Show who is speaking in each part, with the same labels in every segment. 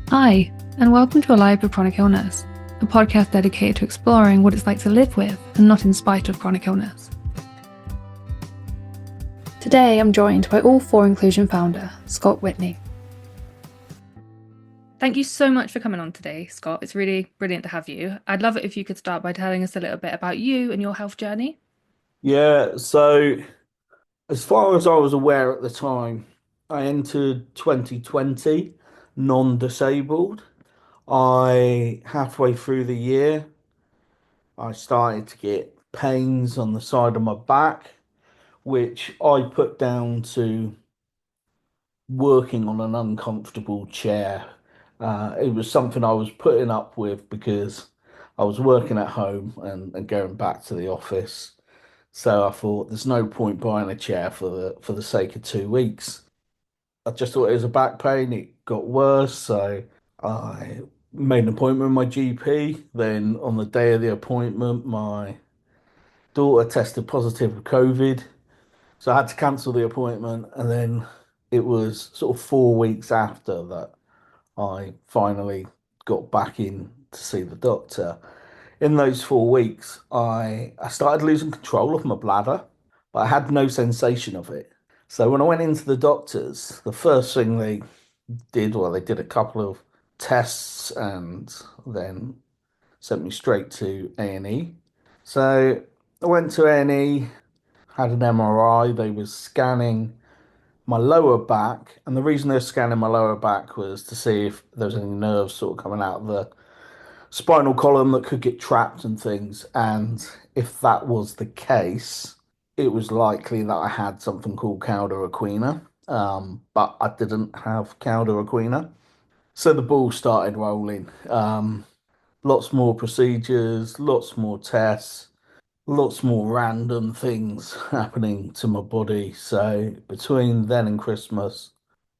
Speaker 1: Hi, and welcome to Alive with Chronic Illness, a podcast dedicated to exploring what it's like to live with and not in spite of chronic illness. Today, I'm joined by All 4 Inclusion founder, Scott Whitney. Thank you so much for coming on today, Scott. It's really brilliant to have you. I'd love it if you could start by telling us a little bit about you and your health journey.
Speaker 2: Yeah, so as far as I was aware at the time, I entered 2020 non-disabled. I halfway through the year, I started to get pains on the side of my back, which I put down to working on an uncomfortable chair. It was something I was putting up with because I was working at home and going back to the office. So I thought there's no point buying a chair for the sake of 2 weeks. I just thought it was a back pain. It got worse, so I made an appointment with my GP. Then on the day of the appointment, my daughter tested positive for COVID, so I had to cancel the appointment. And then it was sort of 4 weeks after that I finally got back in to see the doctor. In those 4 weeks, I started losing control of my bladder, but I had no sensation of it. So when I went into the doctors, the first thing they did, well, they did a couple of tests and then sent me straight to A&E. So I went to A&E, had an MRI. They were scanning my lower back, and the reason they were scanning my lower back was to see if there was any nerves sort of coming out of the spinal column that could get trapped and things. And if that was the case, it was likely that I had something called cauda equina. But I didn't have cauda equina. So the ball started rolling. Lots more procedures, lots more tests, lots more random things happening to my body. So between then and Christmas,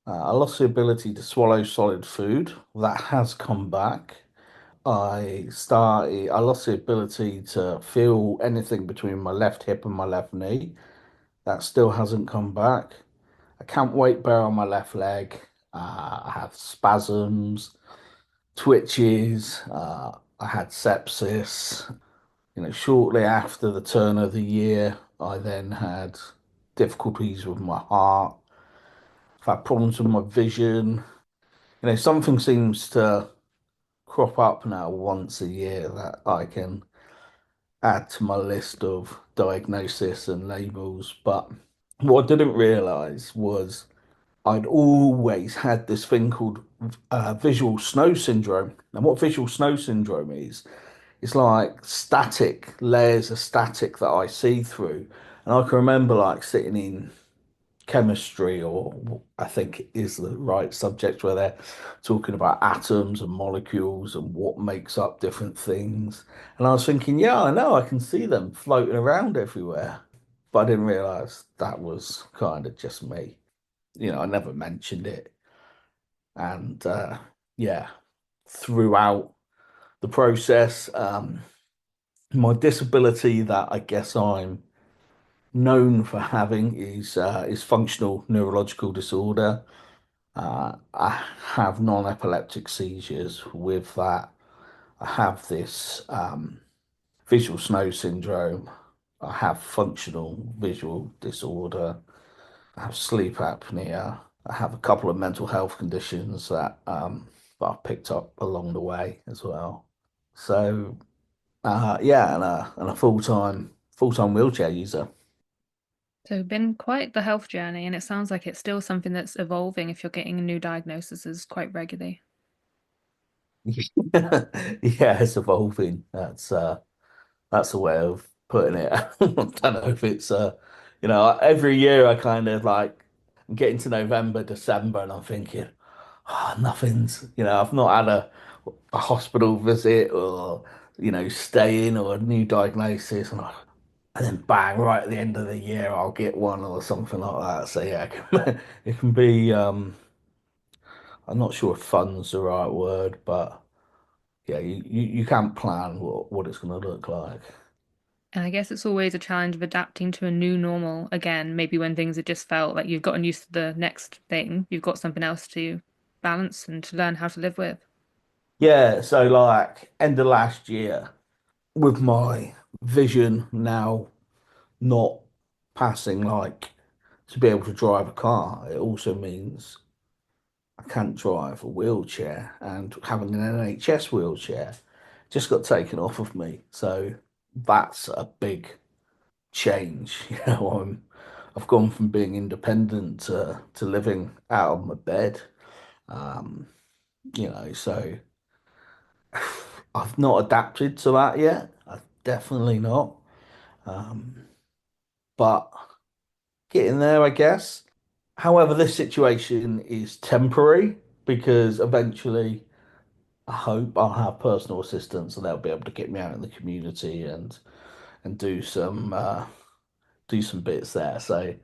Speaker 2: I lost the ability to swallow solid food. That has come back. I lost the ability to feel anything between my left hip and my left knee. That still hasn't come back. I can't weight bear on my left leg. I have spasms, twitches. I had sepsis. Shortly after the turn of the year, I then had difficulties with my heart. I've had problems with my vision. Something seems to crop up now once a year that I can add to my list of diagnosis and labels. But what I didn't realize was I'd always had this thing called visual snow syndrome. And what visual snow syndrome is, it's like static layers of static that I see through. And I can remember like sitting in chemistry, or I think is the right subject, where they're talking about atoms and molecules and what makes up different things. And I was thinking, yeah, I know, I can see them floating around everywhere. But I didn't realize that was kind of just me. I never mentioned it. And yeah, throughout the process, my disability that I guess I'm known for having is functional neurological disorder. I have non-epileptic seizures with that. I have this visual snow syndrome. I have functional visual disorder. I have sleep apnea. I have a couple of mental health conditions that I've picked up along the way as well. So yeah, and a full-time wheelchair user.
Speaker 1: So, been quite the health journey, and it sounds like it's still something that's evolving if you're getting new diagnoses quite regularly.
Speaker 2: Yeah, it's evolving. That's a way of putting it. I don't know if it's every year I kind of like I'm getting to November, December, and I'm thinking, oh, nothing's, I've not had a hospital visit or stay in or a new diagnosis, and then bang, right at the end of the year, I'll get one or something like that. So yeah, it can be. I'm not sure if fun's the right word, but yeah, you can't plan what it's going to look like.
Speaker 1: And I guess it's always a challenge of adapting to a new normal again, maybe when things have just felt like you've gotten used to the next thing, you've got something else to balance and to learn how to live with?
Speaker 2: Yeah, so like end of last year, with my vision now not passing, like to be able to drive a car, it also means I can't drive a wheelchair, and having an NHS wheelchair just got taken off of me. So that's a big change. I've gone from being independent to living out of my bed. Um, so I've not adapted to that yet. I've definitely not. Um, but getting there, I guess. However, this situation is temporary because eventually I hope I'll have personal assistants and they'll be able to get me out in the community and do some bits there. So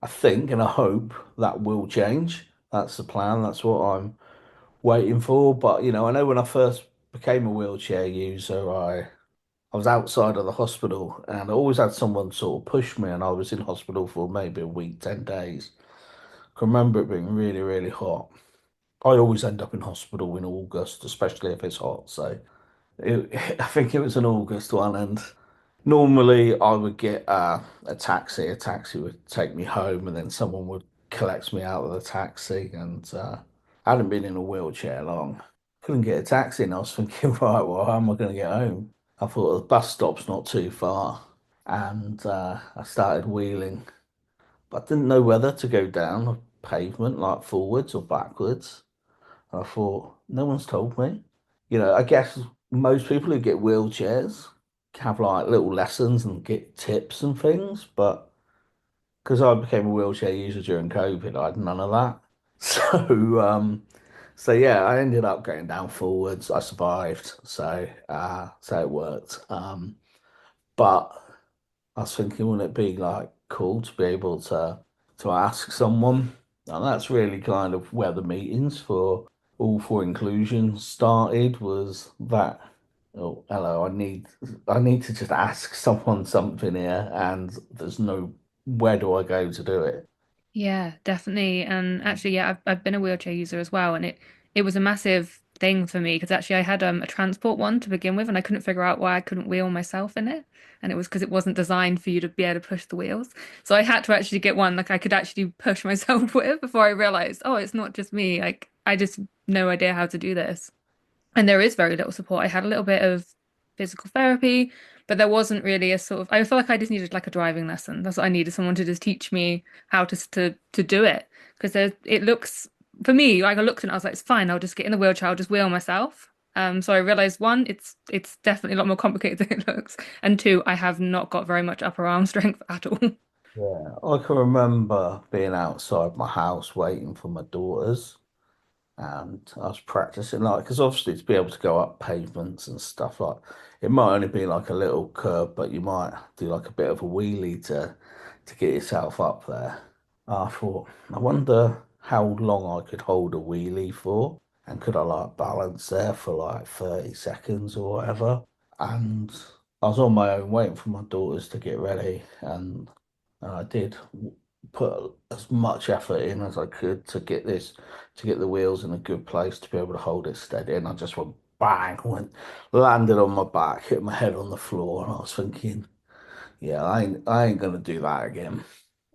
Speaker 2: I think and I hope that will change. That's the plan. That's what I'm waiting for. But I know when I first became a wheelchair user, I was outside of the hospital and I always had someone sort of push me, and I was in hospital for maybe a week, 10 days. I can remember it being really, really hot. I always end up in hospital in August, especially if it's hot. So I think it was an August one, and normally I would get a taxi. A taxi would take me home, and then someone would collect me out of the taxi. And I hadn't been in a wheelchair long. Couldn't get a taxi, and I was thinking, right, well, how am I going to get home? I thought the bus stop's not too far, and I started wheeling, but I didn't know whether to go down a pavement like forwards or backwards. And I thought, no one's told me. I guess most people who get wheelchairs have like little lessons and get tips and things, but because I became a wheelchair user during COVID, I had none of that. So yeah, I ended up getting down forwards. I survived, so it worked. But I was thinking, wouldn't it be like cool to be able to ask someone? And that's really kind of where the meetings for All for Inclusion started, was that, oh, hello, I need to just ask someone something here, and there's no, where do I go to do it?
Speaker 1: Yeah, definitely. And actually, yeah, I've been a wheelchair user as well, and it was a massive thing for me because actually I had a transport one to begin with, and I couldn't figure out why I couldn't wheel myself in it, and it was because it wasn't designed for you to be able to push the wheels. So I had to actually get one like I could actually push myself with before I realized, oh, it's not just me. Like I just no idea how to do this. And there is very little support. I had a little bit of physical therapy, but there wasn't really a sort of, I feel like I just needed like a driving lesson. That's what I needed, someone to just teach me how to do it. Because it looks, for me, like I looked and I was like, it's fine, I'll just get in the wheelchair, I'll just wheel myself. So I realized one, it's definitely a lot more complicated than it looks. And two, I have not got very much upper arm strength at all.
Speaker 2: Yeah, I can remember being outside my house waiting for my daughters, and I was practicing, like, because obviously to be able to go up pavements and stuff, like it might only be like a little curb, but you might do like a bit of a wheelie to get yourself up there. I thought, I wonder how long I could hold a wheelie for, and could I like balance there for like 30 seconds or whatever. And I was on my own waiting for my daughters to get ready, and I did put as much effort in as I could to get the wheels in a good place to be able to hold it steady. And I just went bang, landed on my back, hit my head on the floor, and I was thinking, yeah, I ain't gonna do that again.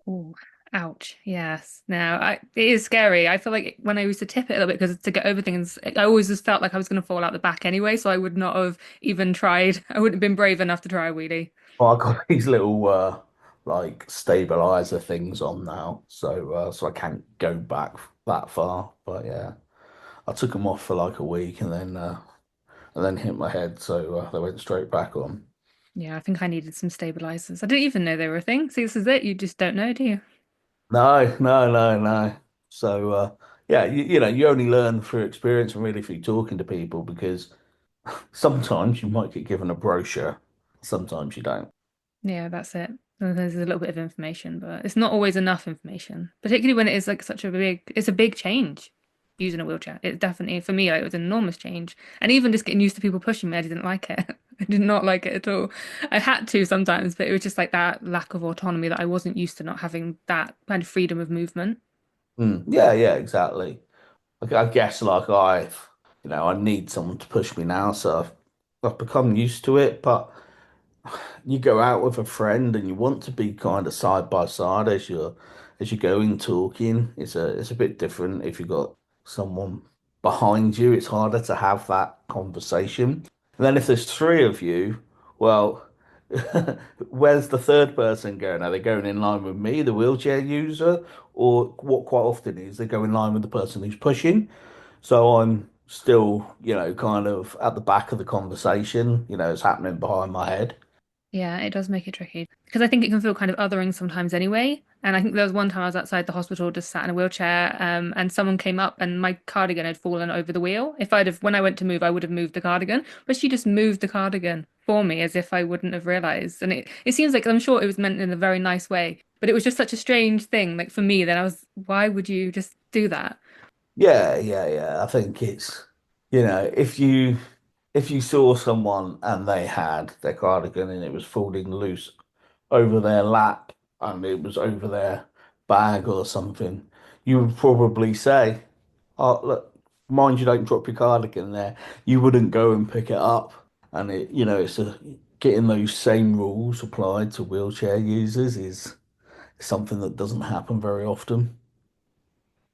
Speaker 1: Oh, ouch. Yes. Now, it is scary. I feel like when I used to tip it a little bit because to get over things, I always just felt like I was going to fall out the back anyway, so I would not have even tried. I wouldn't have been brave enough to try a wheelie.
Speaker 2: Well, I got these little like stabilizer things on now, so I can't go back that far. But yeah, I took them off for like a week, and then hit my head, so they went straight back on.
Speaker 1: Yeah, I think I needed some stabilizers. I didn't even know they were a thing. See, this is it. You just don't know, do you?
Speaker 2: No, no, no, no. So yeah, you only learn through experience and really through talking to people, because sometimes you might get given a brochure, sometimes you don't.
Speaker 1: Yeah, that's it. There's a little bit of information, but it's not always enough information, particularly when it is like it's a big change using a wheelchair. It definitely, for me, like, it was an enormous change. And even just getting used to people pushing me, I didn't like it. I did not like it at all. I had to sometimes, but it was just like that lack of autonomy that I wasn't used to not having that kind of freedom of movement.
Speaker 2: Yeah, yeah, exactly. I guess like I need someone to push me now, so I've become used to it. But you go out with a friend and you want to be kind of side by side as you're going talking. It's a bit different if you've got someone behind you. It's harder to have that conversation. And then if there's three of you, well, where's the third person going? Are they going in line with me, the wheelchair user, or what quite often is they go in line with the person who's pushing? So I'm still, kind of at the back of the conversation, it's happening behind my head.
Speaker 1: Yeah, it does make it tricky because I think it can feel kind of othering sometimes anyway. And I think there was one time I was outside the hospital, just sat in a wheelchair, and someone came up and my cardigan had fallen over the wheel. If I'd have, when I went to move, I would have moved the cardigan, but she just moved the cardigan for me as if I wouldn't have realized. And it seems like I'm sure it was meant in a very nice way, but it was just such a strange thing. Like for me, then I was, why would you just do that?
Speaker 2: Yeah, yeah, yeah. I think it's, if you saw someone and they had their cardigan and it was falling loose over their lap and it was over their bag or something, you would probably say, "Oh, look, mind you don't drop your cardigan there." You wouldn't go and pick it up. And getting those same rules applied to wheelchair users is something that doesn't happen very often.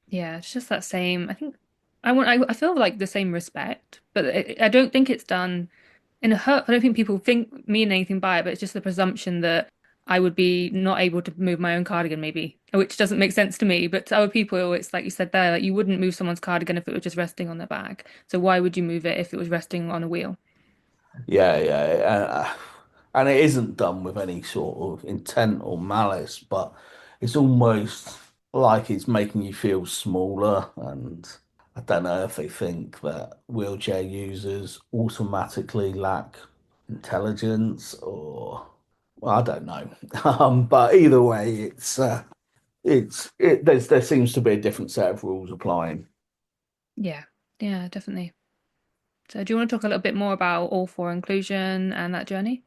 Speaker 1: Yeah, it's just that same. I think I feel like the same respect, but I don't think it's done in a hurt. I don't think people think mean anything by it, but it's just the presumption that I would be not able to move my own cardigan, maybe, which doesn't make sense to me. But to other people, it's like you said there, like you wouldn't move someone's cardigan if it was just resting on their back. So why would you move it if it was resting on a wheel?
Speaker 2: Yeah, yeah, and it isn't done with any sort of intent or malice, but it's almost like it's making you feel smaller. And I don't know if they think that wheelchair users automatically lack intelligence or, well, I don't know. But either way, there seems to be a different set of rules applying.
Speaker 1: Yeah, yeah, definitely. So do you want to talk a little bit more about all for inclusion and that journey?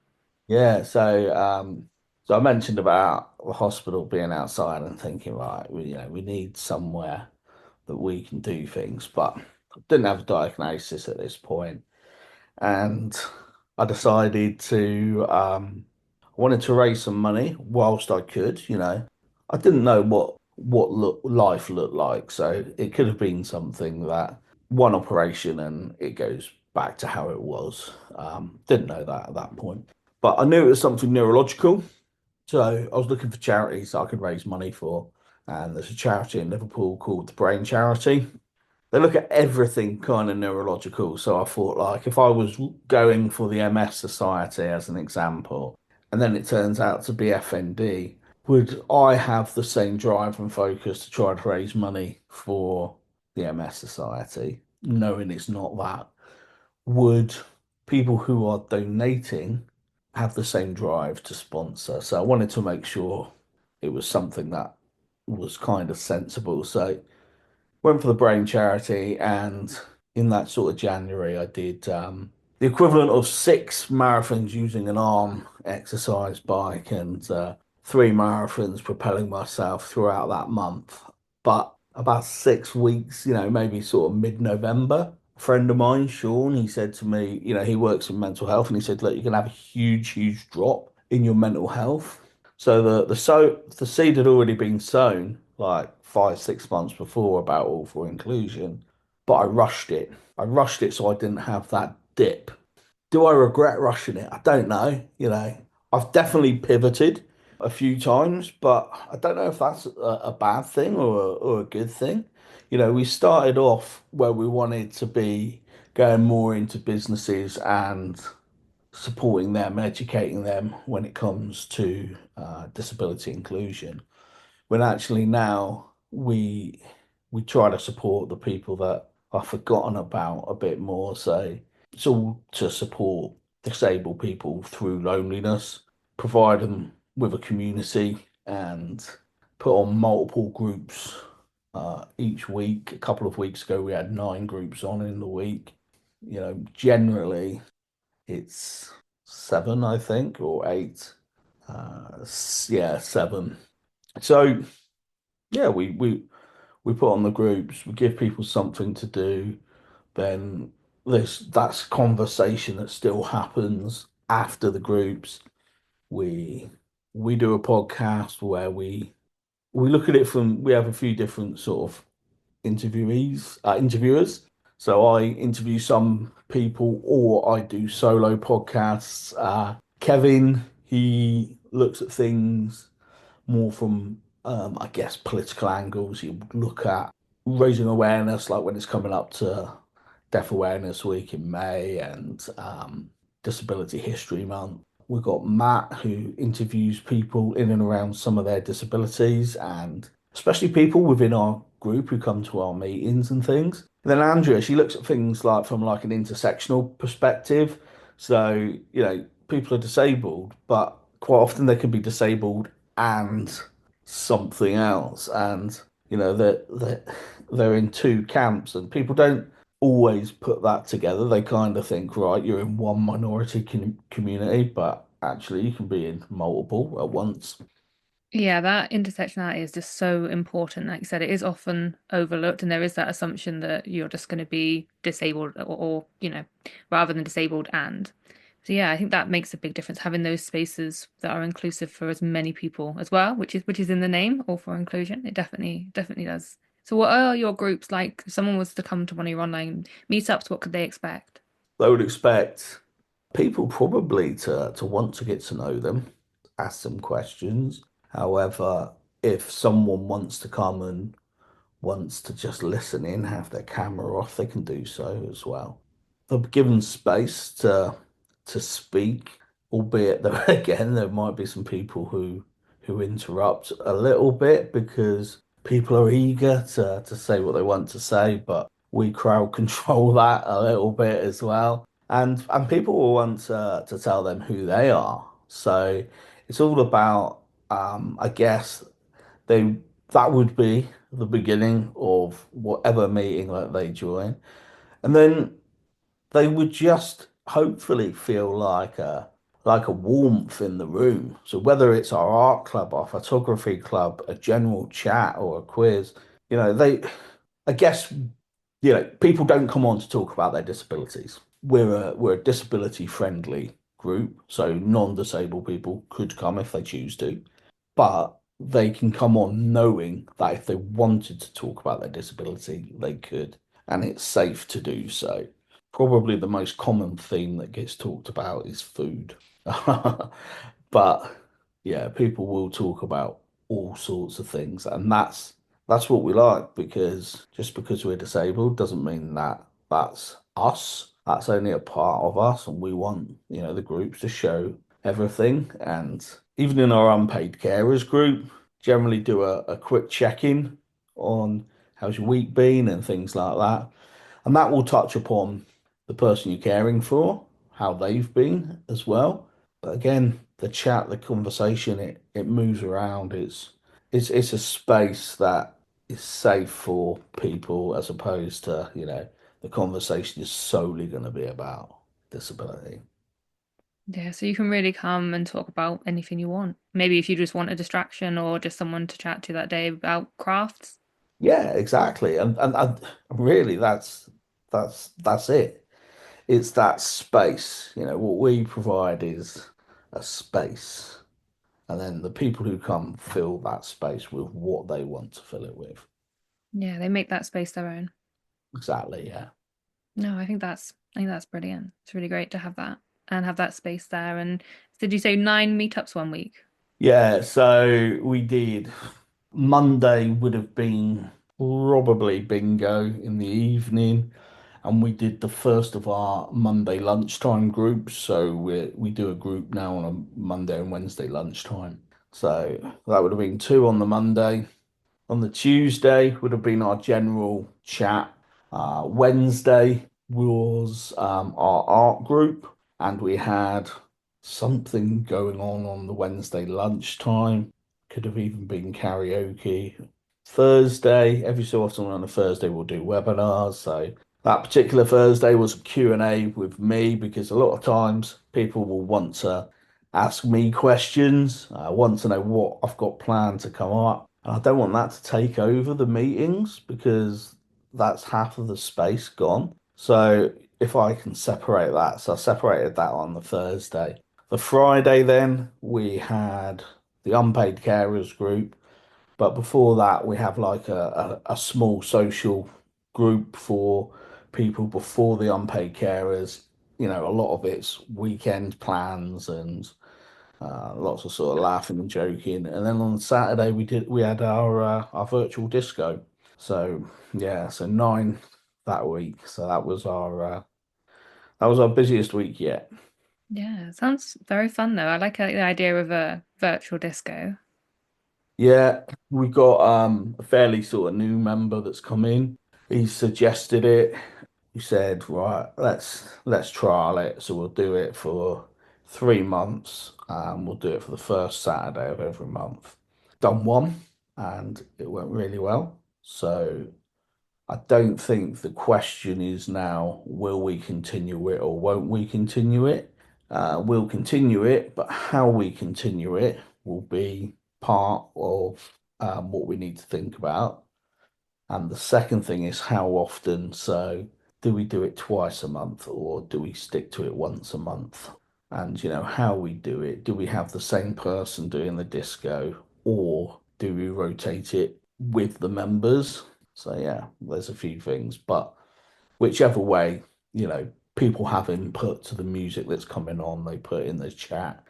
Speaker 2: Yeah, so I mentioned about the hospital being outside and thinking, right, we need somewhere that we can do things, but I didn't have a diagnosis at this point, and I decided I wanted to raise some money whilst I could. I didn't know what life looked like, so it could have been something that one operation and it goes back to how it was. Didn't know that at that point, but I knew it was something neurological. So I was looking for charities I could raise money for, and there's a charity in Liverpool called the Brain Charity. They look at everything kind of neurological. So I thought, like, if I was going for the MS Society as an example, and then it turns out to be FND, would I have the same drive and focus to try to raise money for the MS Society, knowing it's not that? Would people who are donating have the same drive to sponsor? So I wanted to make sure it was something that was kind of sensible. So went for the brain charity, and in that sort of January, I did the equivalent of 6 marathons using an arm exercise bike and 3 marathons propelling myself throughout that month. But about 6 weeks, maybe sort of mid-November, a friend of mine, Sean, he said to me, he works in mental health, and he said, look, you're gonna have a huge, huge drop in your mental health. So the seed had already been sown like 5, 6 months before about all for inclusion, but I rushed it. I rushed it so I didn't have that dip. Do I regret rushing it? I don't know. I've definitely pivoted a few times, but I don't know if that's a bad thing or a good thing. We started off where we wanted to be going more into businesses and supporting them, educating them when it comes to disability inclusion. When actually now we try to support the people that are forgotten about a bit more. So it's all to support disabled people through loneliness, provide them with a community, and put on multiple groups each week. A couple of weeks ago, we had 9 groups on in the week. Generally it's 7, I think, or 8. Yeah, 7. So yeah, we we put on the groups, we give people something to do, then that's conversation that still happens after the groups. We we do a podcast where we look at it from we have a few different sort of interviewers. So I interview some people or I do solo podcasts. Kevin, he looks at things more from, I guess, political angles. You look at raising awareness, like when it's coming up to Deaf Awareness Week in May and Disability History Month. We've got Matt, who interviews people in and around some of their disabilities, and especially people within our group who come to our meetings and things. And then Andrea, she looks at things like from like an intersectional perspective. So, people are disabled, but quite often they can be disabled and something else. And they're in two camps, and people don't always put that together. They kind of think, right, you're in one minority community, but actually you can be in multiple at once.
Speaker 1: Yeah, that intersectionality is just so important. Like you said, it is often overlooked, and there is that assumption that you're just going to be disabled or rather than disabled and. So yeah, I think that makes a big difference having those spaces that are inclusive for as many people as well, which is in the name, all for inclusion. It definitely does. So what are your groups like? If someone was to come to one of your online meetups, what could they expect?
Speaker 2: They would expect people probably to want to get to know them, ask them questions. However, if someone wants to come and wants to just listen in, have their camera off, they can do so as well. They'll be given space to speak, albeit that again there might be some people who interrupt a little bit because people are eager to say what they want to say, but we crowd control that a little bit as well. And people will want to tell them who they are. So it's all about I guess they that would be the beginning of whatever meeting that they join. And then they would just hopefully feel like a warmth in the room. So whether it's our art club, our photography club, a general chat or a quiz, they I guess, people don't come on to talk about their disabilities. We're a disability friendly group, so non-disabled people could come if they choose to, but they can come on knowing that if they wanted to talk about their disability, they could, and it's safe to do so. Probably the most common theme that gets talked about is food. But yeah, people will talk about all sorts of things, and that's what we like because just because we're disabled doesn't mean that that's us. That's only a part of us, and we want, the groups to show everything. And even in our unpaid carers group, generally do a quick check-in on how's your week been and things like that. And that will touch upon the person you're caring for, how they've been as well. But again, the chat, the conversation, it moves around. It's a space that is safe for people as opposed to, the conversation is solely going to be about disability.
Speaker 1: Yeah, so you can really come and talk about anything you want. Maybe if you just want a distraction or just someone to chat to that day about crafts.
Speaker 2: Yeah, exactly. And really that's it. It's that space. What we provide is a space. And then the people who come fill that space with what they want to fill it with.
Speaker 1: Yeah, they make that space their own.
Speaker 2: Exactly, yeah.
Speaker 1: No, I think that's brilliant. It's really great to have that and have that space there. And did you say 9 meetups one week?
Speaker 2: Yeah, so we did Monday would have been probably bingo in the evening, and we did the first of our Monday lunchtime groups. So we do a group now on a Monday and Wednesday lunchtime. So that would have been two on the Monday. On the Tuesday would have been our general chat. Wednesday was our art group, and we had something going on the Wednesday lunchtime. Could have even been karaoke. Thursday, every so often on a Thursday, we'll do webinars. So that particular Thursday was a Q&A with me because a lot of times people will want to ask me questions, want to know what I've got planned to come up. And I don't want that to take over the meetings because that's half of the space gone. So if I can separate that, so I separated that on the Thursday. The Friday, then we had the unpaid carers group. But before that, we have like a small social group for people before the unpaid carers. You know, a lot of it's weekend plans and lots of sort of laughing and joking. And then on Saturday we had our virtual disco. So yeah, so nine that week. So that was our busiest week yet.
Speaker 1: Yeah, sounds very fun though. I like the idea of a virtual disco.
Speaker 2: Yeah, we got a fairly sort of new member that's come in. He suggested it. He said, right, let's trial it. So we'll do it for 3 months. We'll do it for the first Saturday of every month. Done one, and it went really well. So I don't think the question is now, will we continue it or won't we continue it? We'll continue it, but how we continue it will be part of what we need to think about. And the second thing is how often. So, do we do it twice a month or do we stick to it once a month? And, you know, how we do it. Do we have the same person doing the disco or do we rotate it with the members? So, yeah, there's a few things. But whichever way, you know, people have input to the music that's coming on. They put in the chat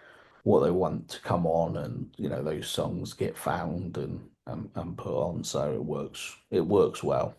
Speaker 2: what they want to come on, and you know those songs get found and put on, so it works well.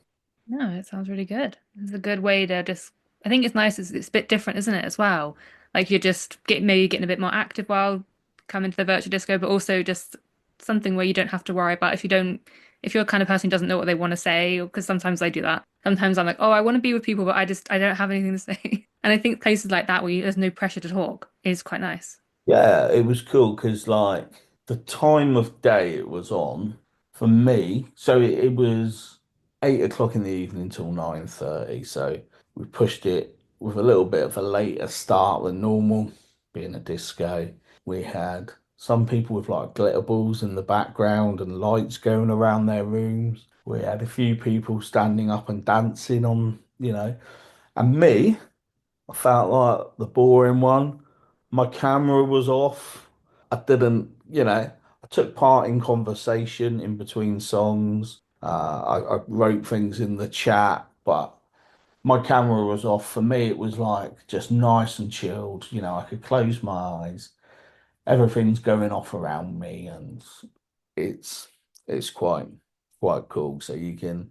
Speaker 1: No, it sounds really good. It's a good way to just, I think it's nice, it's a bit different, isn't it, as well? Like you're just maybe getting a bit more active while coming to the virtual disco, but also just something where you don't have to worry about if you're the kind of person who doesn't know what they want to say, because sometimes I do that. Sometimes I'm like, oh, I want to be with people, but I don't have anything to say. And I think places like that where there's no pressure to talk is quite nice.
Speaker 2: Yeah, it was cool because like the time of day it was on for me, so it was 8 o'clock in the evening till 9:30. So we pushed it with a little bit of a later start than normal, being a disco. We had some people with like glitter balls in the background and lights going around their rooms. We had a few people standing up and dancing on, you know, and me. I felt like the boring one. My camera was off. I didn't, you know, I took part in conversation in between songs. I wrote things in the chat, but my camera was off. For me, it was like just nice and chilled. You know, I could close my eyes. Everything's going off around me, and it's it's quite cool. So you can,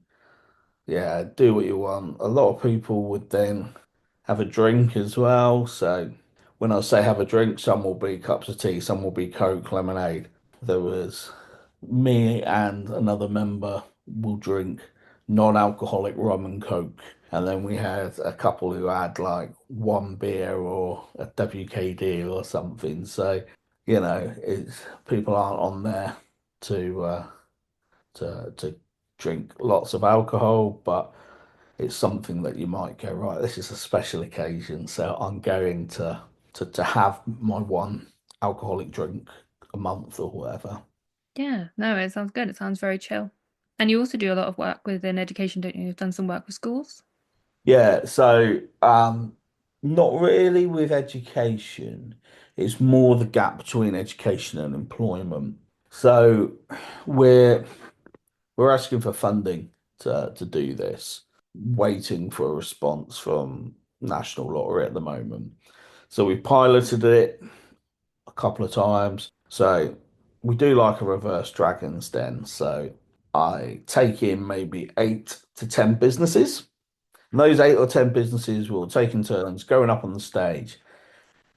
Speaker 2: yeah, do what you want. A lot of people would then have a drink as well. So when I say have a drink, some will be cups of tea, some will be Coke, lemonade. There was me and another member will drink non-alcoholic rum and Coke. And then we had a couple who had like one beer or a WKD or something. So, you know, it's people aren't on there to to drink lots of alcohol, but it's something that you might go, right, this is a special occasion, so I'm going to have my one alcoholic drink a month or whatever.
Speaker 1: Yeah, no, it sounds good. It sounds very chill. And you also do a lot of work within education, don't you? You've done some work with schools.
Speaker 2: Yeah, so not really with education. It's more the gap between education and employment. So we're we're asking for funding to do this, waiting for a response from National Lottery at the moment. So we piloted it a couple of times. So we do like a reverse Dragon's Den. So I take in maybe 8 to 10 businesses. And those 8 or 10 businesses will take in turns going up on the stage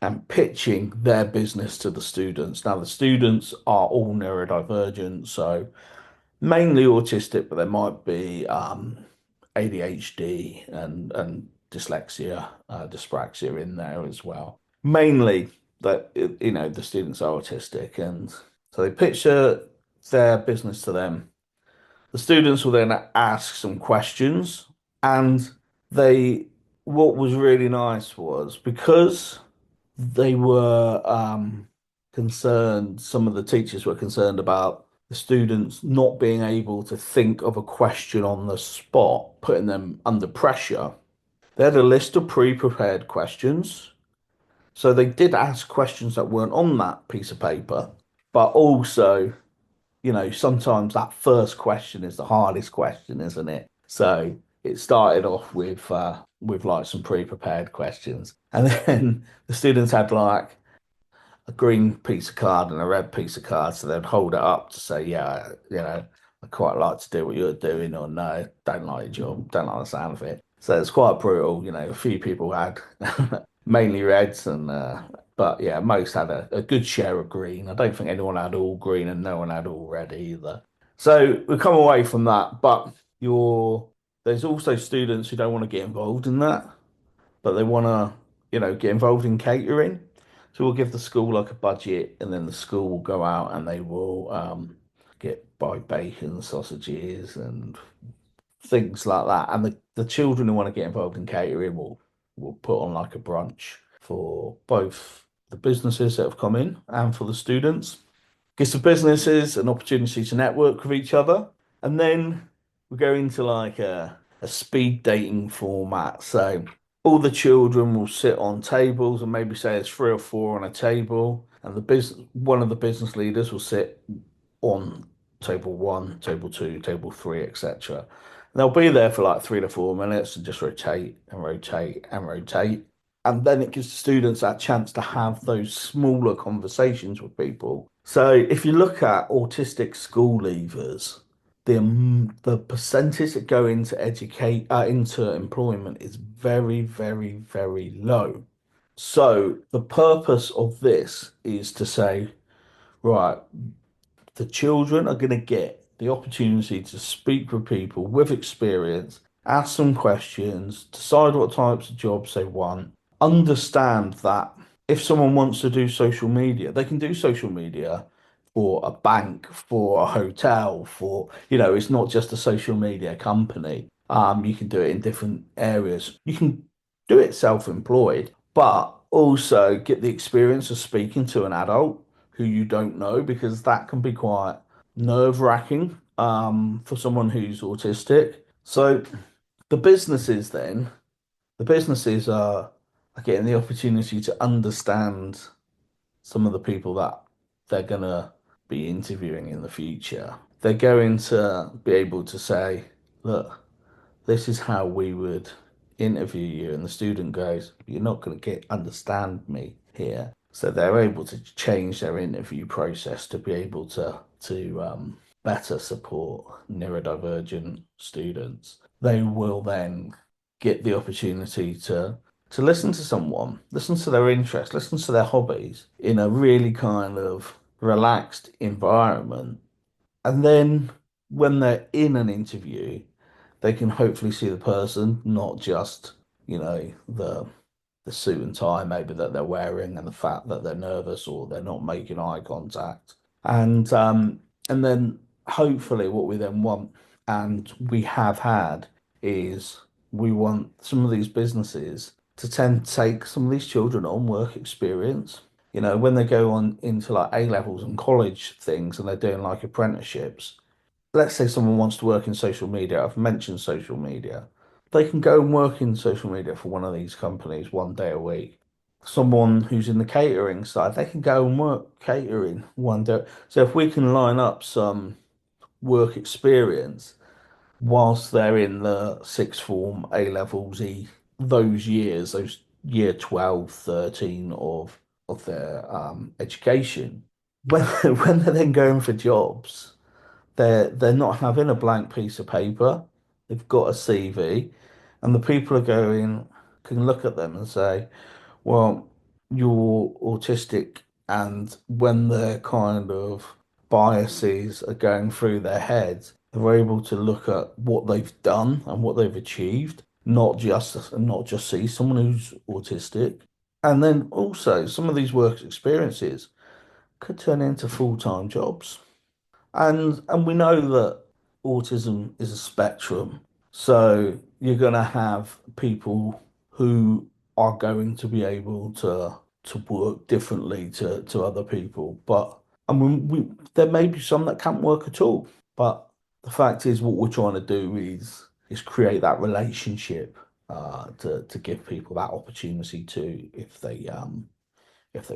Speaker 2: and pitching their business to the students. Now, the students are all neurodivergent, so mainly autistic, but there might be ADHD and dyslexia, dyspraxia in there as well. Mainly that you know the students are autistic, and so they picture their business to them. The students will then ask some questions, and they what was really nice was because they were concerned, some of the teachers were concerned about the students not being able to think of a question on the spot, putting them under pressure. They had a list of pre-prepared questions. So they did ask questions that weren't on that piece of paper, but also, sometimes that first question is the hardest question, isn't it? So it started off with like some pre-prepared questions, and then the students had like a green piece of card and a red piece of card, so they'd hold it up to say, yeah, I quite like to do what you're doing, or no, don't like your job, don't like the sound of it. So it's quite brutal. A few people had mainly reds, and but yeah, most had a good share of green. I don't think anyone had all green, and no one had all red either. So we come away from that, but you're there's also students who don't want to get involved in that, but they want to, get involved in catering. So we'll give the school like a budget, and then the school will go out and they will get buy bacon, sausages, and things like that. And the children who want to get involved in catering will put on like a brunch for both the businesses that have come in and for the students. Gives the businesses an opportunity to network with each other. And then we go into like a speed dating format. So all the children will sit on tables, and maybe say there's three or four on a table, and one of the business leaders will sit on table one, table two, table three, etc. And they'll be there for like 3 to 4 minutes and just rotate and rotate and rotate. And then it gives the students that chance to have those smaller conversations with people. So if you look at autistic school leavers, the percentage that go into into employment is very, very, very low. So the purpose of this is to say, right, the children are going to get the opportunity to speak with people with experience, ask some questions, decide what types of jobs they want, understand that if someone wants to do social media, they can do social media for a bank, for a hotel, it's not just a social media company. You can do it in different areas. You can do it self-employed, but also get the experience of speaking to an adult who you don't know, because that can be quite nerve-wracking for someone who's autistic. So the businesses then, the businesses are getting the opportunity to understand some of the people that they're gonna be interviewing in the future. They're going to be able to say, look, this is how we would interview you. And the student goes, you're not going to get understand me here. So they're able to change their interview process to be able to better support neurodivergent students. They will then get the opportunity to listen to someone, listen to their interests, listen to their hobbies in a really kind of relaxed environment. And then when they're in an interview, they can hopefully see the person, not just, the suit and tie maybe that they're wearing, and the fact that they're nervous or they're not making eye contact. And then hopefully what we then want, and we have had, is we want some of these businesses to tend to take some of these children on work experience. When they go on into like A levels and college things, and they're doing like apprenticeships, let's say someone wants to work in social media. I've mentioned social media. They can go and work in social media for one of these companies 1 day a week. Someone who's in the catering side, they can go and work catering 1 day. So if we can line up some work experience whilst they're in the sixth form, A levels, those years, those year 12, 13 of their education, when when they're then going for jobs, they're not having a blank piece of paper. They've got a CV, and the people are going can look at them and say, "Well, you're autistic." And when their kind of biases are going through their heads, they're able to look at what they've done and what they've achieved, not just see someone who's autistic. And then also some of these work experiences could turn into full-time jobs. And we know that autism is a spectrum. So you're going to have people who are going to be able to work differently to other people. But And there may be some that can't work at all. But the fact is, what we're trying to do is create that relationship to give people that opportunity to if they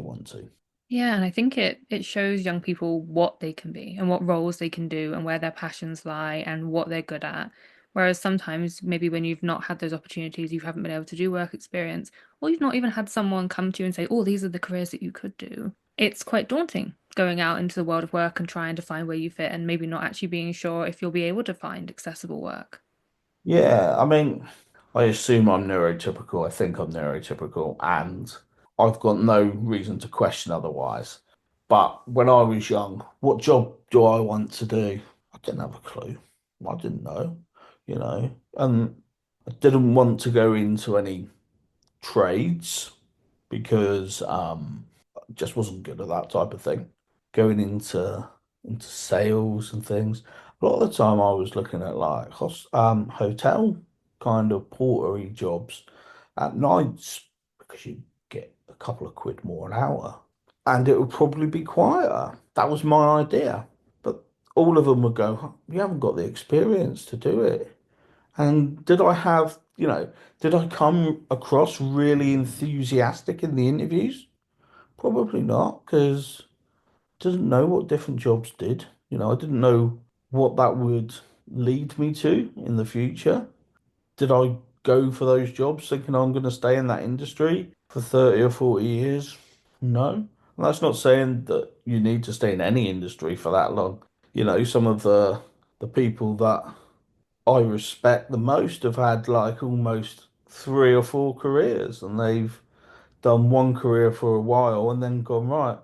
Speaker 2: want to.
Speaker 1: Yeah, and I think it shows young people what they can be and what roles they can do and where their passions lie and what they're good at. Whereas sometimes maybe when you've not had those opportunities, you haven't been able to do work experience, or you've not even had someone come to you and say, "Oh, these are the careers that you could do." It's quite daunting going out into the world of work and trying to find where you fit and maybe not actually being sure if you'll be able to find accessible work.
Speaker 2: Yeah, I mean, I assume I'm neurotypical. I think I'm neurotypical, and I've got no reason to question otherwise. But when I was young, what job do I want to do? I didn't have a clue. I didn't know, and I didn't want to go into any trades because I just wasn't good at that type of thing. Going into sales and things. A lot of the time I was looking at like hotel kind of portery jobs at nights because you get a couple of quid more an hour. And it would probably be quieter. That was my idea. But all of them would go, you haven't got the experience to do it. And did I come across really enthusiastic in the interviews? Probably not, because I didn't know what different jobs did. I didn't know what that would lead me to in the future. Did I go for those jobs thinking I'm going to stay in that industry for 30 or 40 years? No. And that's not saying that you need to stay in any industry for that long. Some of the people that I respect the most have had like almost 3 or 4 careers, and they've done one career for a while and then gone, right,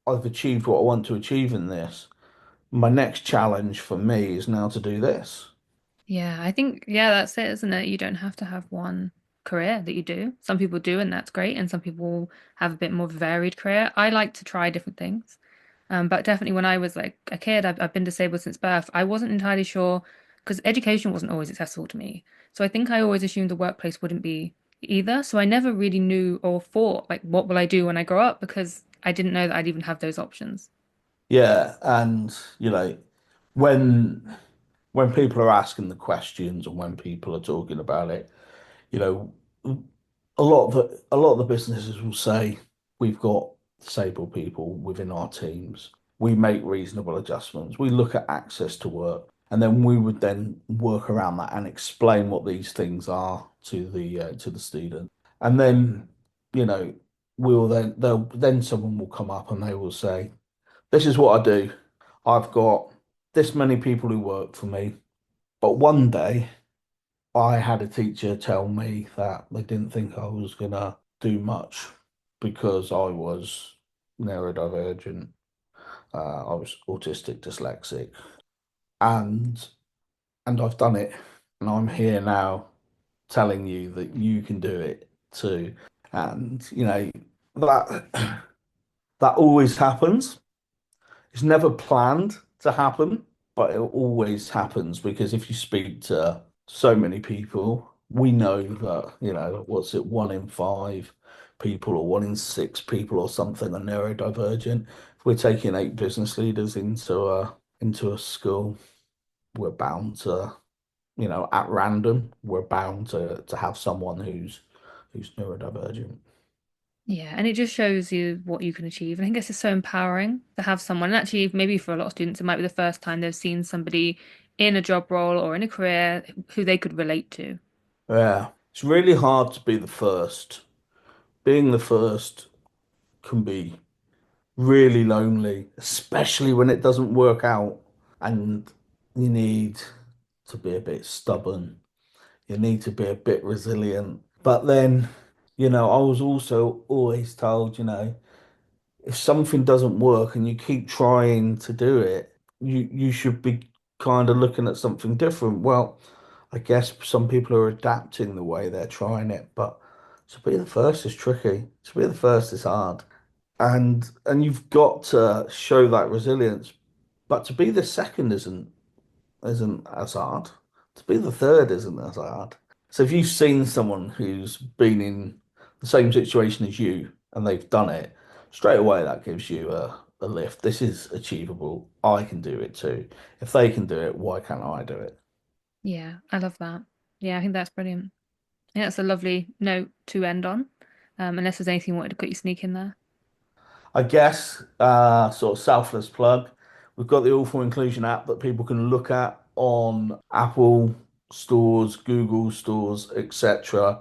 Speaker 2: I've achieved what I want to achieve in this. My next challenge for me is now to do this.
Speaker 1: Yeah, I think, yeah, that's it, isn't it? You don't have to have one career that you do. Some people do, and that's great. And some people have a bit more varied career. I like to try different things. But definitely when I was like a kid, I've been disabled since birth. I wasn't entirely sure because education wasn't always accessible to me. So I think I always assumed the workplace wouldn't be either. So I never really knew or thought, like, what will I do when I grow up? Because I didn't know that I'd even have those options.
Speaker 2: Yeah, and when when people are asking the questions and when people are talking about it, you know, a lot of the businesses will say we've got disabled people within our teams. We make reasonable adjustments. We look at access to work, and then we would then work around that and explain what these things are to the student. And then, you know, they'll then someone will come up and they will say, "This is what I do. I've got this many people who work for me, but one day." I had a teacher tell me that they didn't think I was gonna do much because I was neurodivergent. I was autistic, dyslexic, and I've done it, and I'm here now telling you that you can do it too. And that that always happens. It's never planned to happen, but it always happens because if you speak to so many people, we know that, what's it, 1 in 5 people or 1 in 6 people or something are neurodivergent. If we're taking 8 business leaders into a school, we're bound to, at random, we're bound to have someone who's neurodivergent.
Speaker 1: Yeah, and it just shows you what you can achieve. And I think it's just so empowering to have someone, and actually, maybe for a lot of students, it might be the first time they've seen somebody in a job role or in a career who they could relate to.
Speaker 2: Yeah, it's really hard to be the first. Being the first can be really lonely, especially when it doesn't work out and you need to be a bit stubborn. You need to be a bit resilient. But then, I was also always told, if something doesn't work and you keep trying to do it, you should be kind of looking at something different. Well, I guess some people are adapting the way they're trying it, but to be the first is tricky. To be the first is hard. And you've got to show that resilience. But to be the second isn't as hard. To be the third isn't as hard. So if you've seen someone who's been in the same situation as you and they've done it, straight away that gives you a lift. This is achievable. I can do it too. If they can do it, why can't I do it?
Speaker 1: Yeah, I love that. Yeah, I think that's brilliant. Yeah, that's a lovely note to end on. Unless there's anything you wanted to quickly sneak in there.
Speaker 2: I guess, sort of selfless plug. We've got the All for Inclusion app that people can look at on Apple stores, Google stores, etc.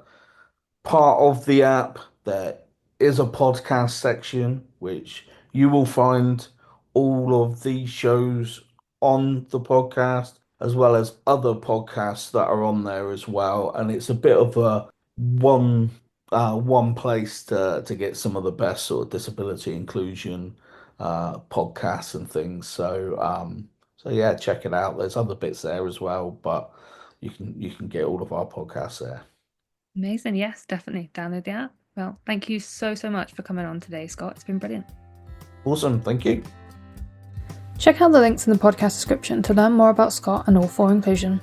Speaker 2: Part of the app, there is a podcast section which you will find all of these shows on the podcast, as well as other podcasts that are on there as well. And it's a bit of a one one place to get some of the best sort of disability inclusion podcasts and things. So yeah, check it out. There's other bits there as well, but you can get all of our podcasts there.
Speaker 1: Amazing. Yes, definitely download the app. Well, thank you so, so much for coming on today, Scott. It's been brilliant.
Speaker 2: Awesome, thank you.
Speaker 1: Check out the links in the podcast description to learn more about Scott and All for Inclusion.